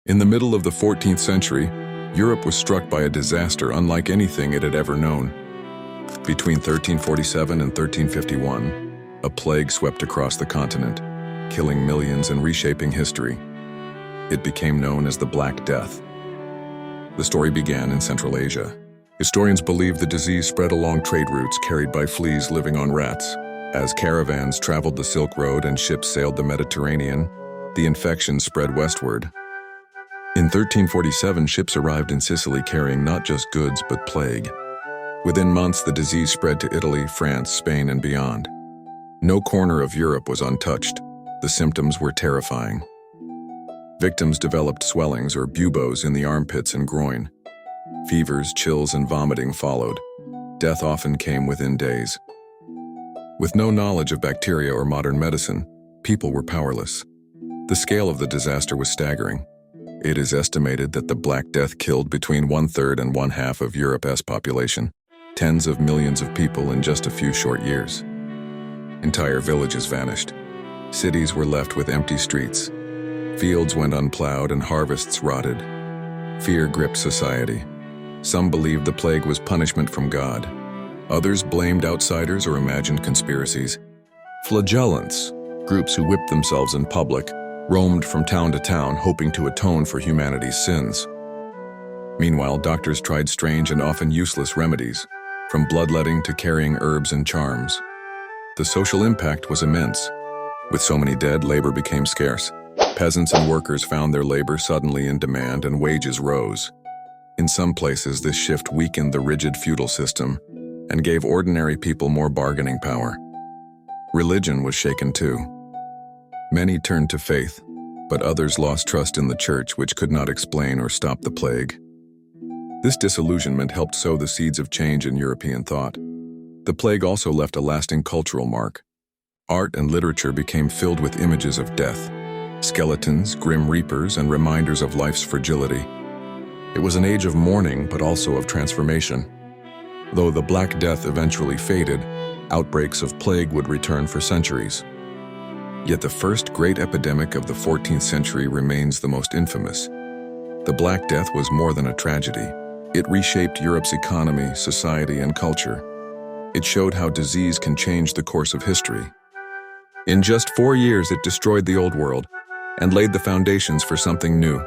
In the middle of the 14th century, Europe was struck by a disaster unlike anything it had ever known. Between 1347 and 1351, a plague swept across the continent, killing millions and reshaping history. It became known as the Black Death. The story began in Central Asia. Historians believe the disease spread along trade routes carried by fleas living on rats. As caravans traveled the Silk Road and ships sailed the Mediterranean, the infection spread westward. In 1347, ships arrived in Sicily carrying not just goods but plague. Within months, the disease spread to Italy, France, Spain, and beyond. No corner of Europe was untouched. The symptoms were terrifying. Victims developed swellings or buboes in the armpits and groin. Fevers, chills, and vomiting followed. Death often came within days. With no knowledge of bacteria or modern medicine, people were powerless. The scale of the disaster was staggering. It is estimated that the Black Death killed between 1/3 and 1/2 of Europe's population, tens of millions of people in just a few short years. Entire villages vanished. Cities were left with empty streets. Fields went unplowed and harvests rotted. Fear gripped society. Some believed the plague was punishment from God. Others blamed outsiders or imagined conspiracies. Flagellants, groups who whipped themselves in public, roamed from town to town hoping to atone for humanity's sins. Meanwhile, doctors tried strange and often useless remedies, from bloodletting to carrying herbs and charms. The social impact was immense. With so many dead, labor became scarce. Peasants and workers found their labor suddenly in demand and wages rose. In some places, this shift weakened the rigid feudal system and gave ordinary people more bargaining power. Religion was shaken too. Many turned to faith, but others lost trust in the church, which could not explain or stop the plague. This disillusionment helped sow the seeds of change in European thought. The plague also left a lasting cultural mark. Art and literature became filled with images of death, skeletons, grim reapers, and reminders of life's fragility. It was an age of mourning, but also of transformation. Though the Black Death eventually faded, outbreaks of plague would return for centuries. Yet the first great epidemic of the 14th century remains the most infamous. The Black Death was more than a tragedy. It reshaped Europe's economy, society, and culture. It showed how disease can change the course of history. In just 4 years, it destroyed the old world and laid the foundations for something new.